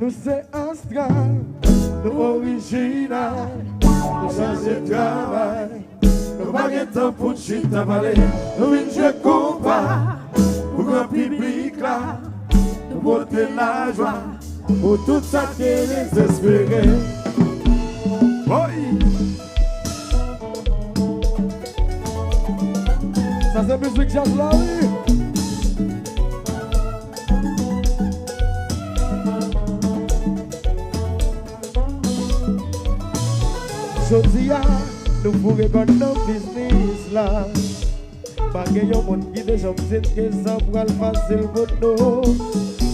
nous c'est astral, nous original, nous changer de travail. Nous n'avons pas de temps pour chita parler, nous ne compas pour grand public là, nous porter la joie pour tout ça qui est désespéré. Ça c'est musique jazz là, oui. Jodia, nous pourrions connaître nos business là. Pas que y'a un monde qui déjà me dit que ça pourra le facile pour nous.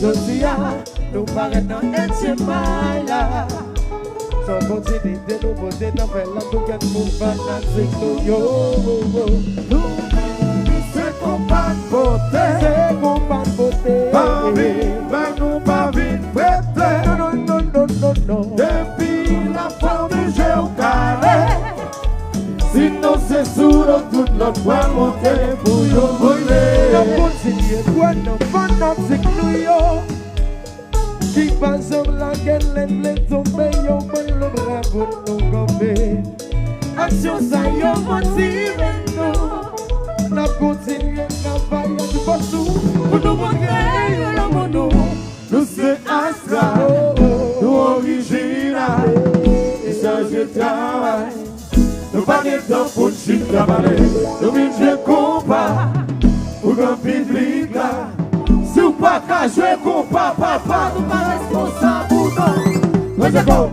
Jodia, nous paraît dans un là. Sans continuité, nous poser dans la tout qu'elle nous fanatique nous yo. C'est combat de beauté, c'est combat de beauté. Pas vite, nous pas vite prêter. Non. Depuis la forme du jeu au carré. Sinon c'est sous toute notre voie montée pour yo voler. Nous continuons quoi, nous fanatiques nous yo. Qui passe la gueule, les tomber, yo le bras pour nous camper. Action ça yo motive nous. Nous continuons à travailler du partout pour nous montrer le monde. Nous c'est astral, nous original, et changer de travail. Nous pas de temps pour chita travailler, nous ne compas pour grand public là. Si vous pas qu'à jouer compas, papa, nous pas responsables pour nous. Rejetons.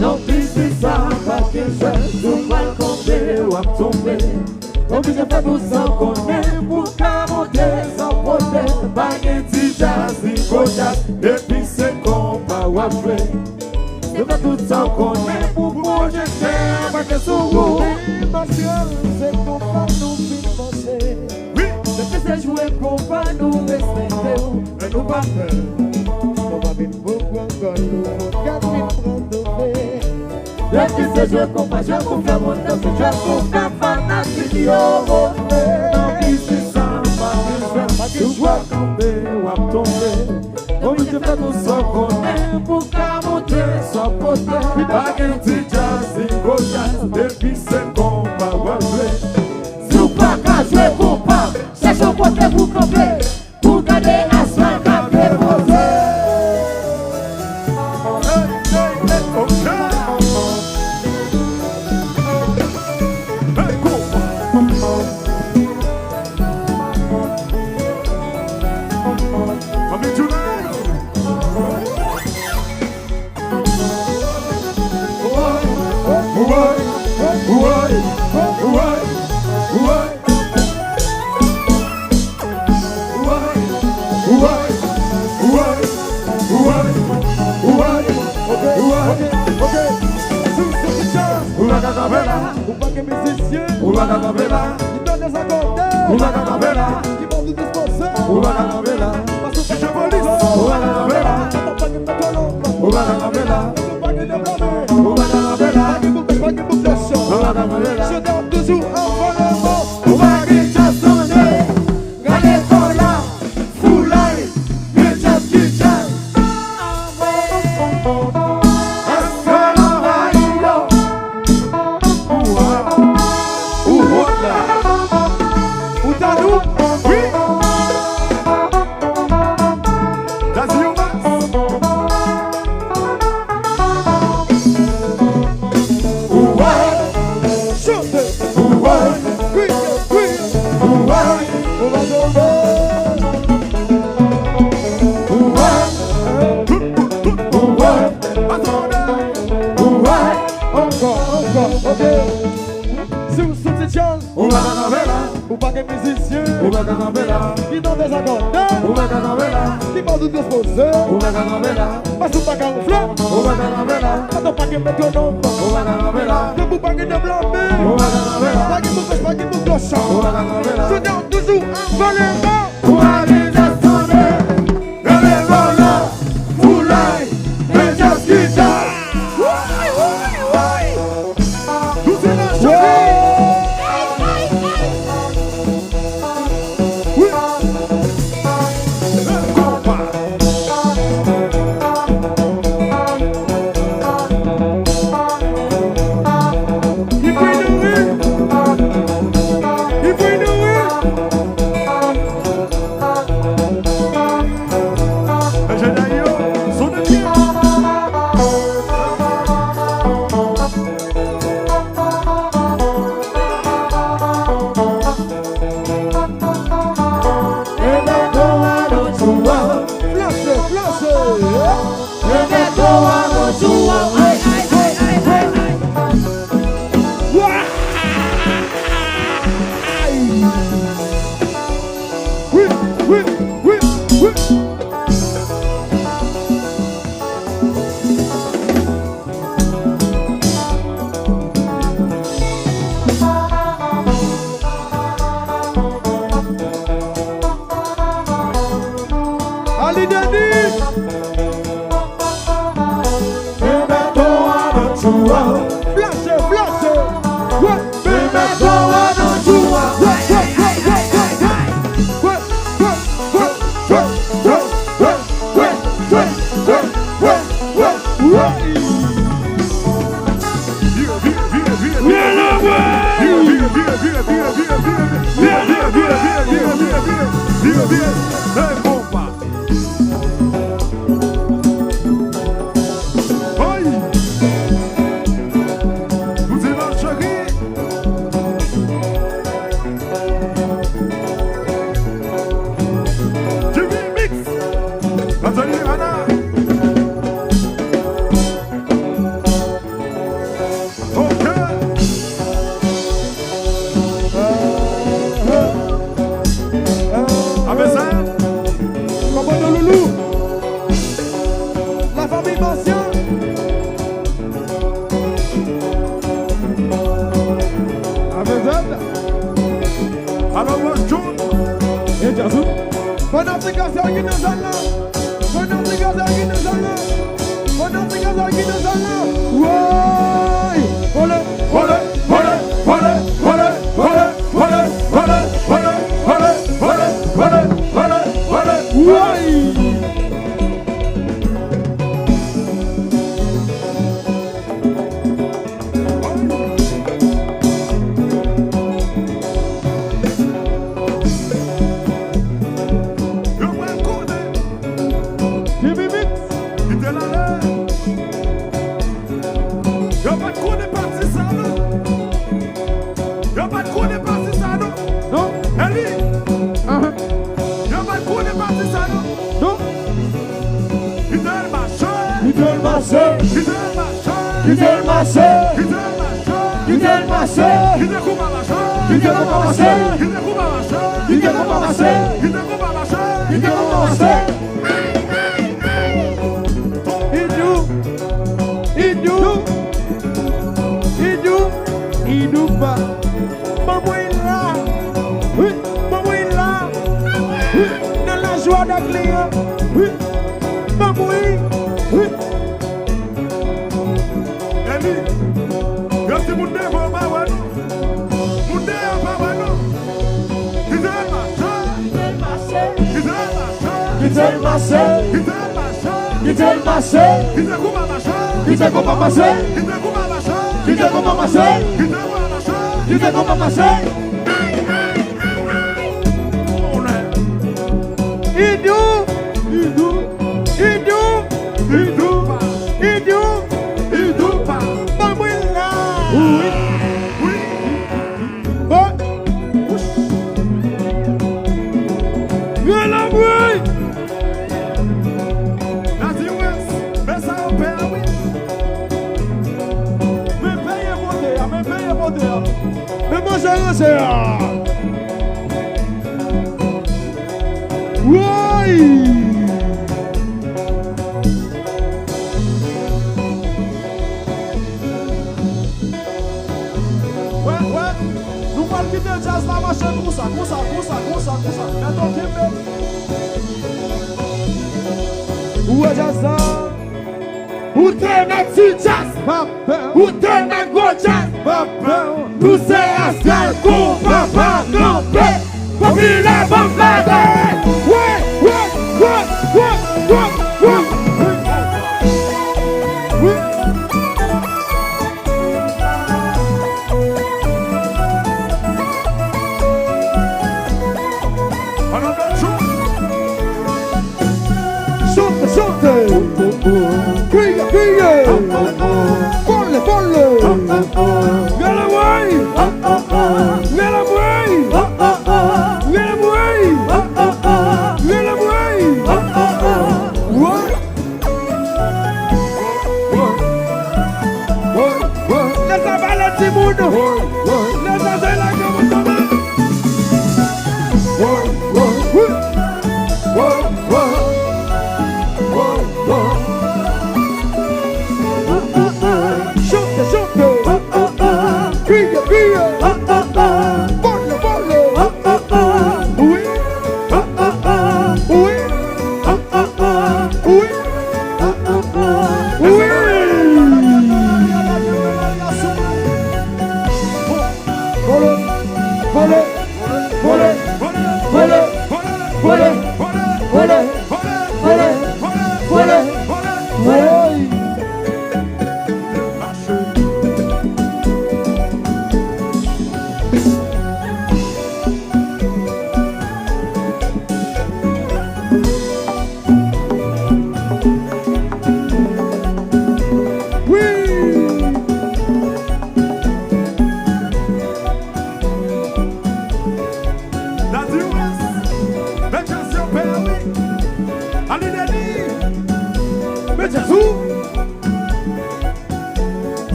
Non plus c'est ça, pas que je nous mal compter ou à tomber. Obligé de faire tout ça qu'on est pour qu'à monter sans porter. Baguetti jazz, nico jazz, depuis c'est compas ou à jouer. C'est pas tout ça qu'on est pour projeter, pas que sous vous. C'est compas nous financer. Oui, depuis c'est jouer compas nous respecter. Mais nous pas faire. On va vite beaucoup encore nous, car vite prendre fait. Depuis c'est jouer compas, je peux faire mon temps, je peux faire fanatique yo. Non, qui c'est ça, pas que je vois tomber ou à tomber. On me dit faire tout ça qu'on est pour qu'à monter sans porter. Baguetti jazz, nico jazz, depuis c'est compas ou à jouer. Si vous pas qu'à jouer compas, cherchez au côté pour camper. Pour garder à soi qu'à faire poser. Ou pas que musicien, ou la gavela, qui donne des accords, ou la gavela, qui vont nous disposer, ou la gavela, parce que je police, ou la gavela, pas que métolo, ou la gavela, pas que développé, ou la gavela, pas que boucle de chant, ou la gavela, je donne toujours un volement, ou pas que j'ai sonné, gagné ton là, foulé, mais j'ai qui j'ai. Ou pas que musicien, ou pas que qui donne des accords, ou pas que qui porte des posés, ou pas que pas camoufler, ou pas que mettre ton nom, que pas que développer, pas que vous faites pas que vous clochons, je donne toujours un volet. oui, oui, oui. Ali Denis. Flash, flash.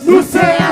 Nous c'est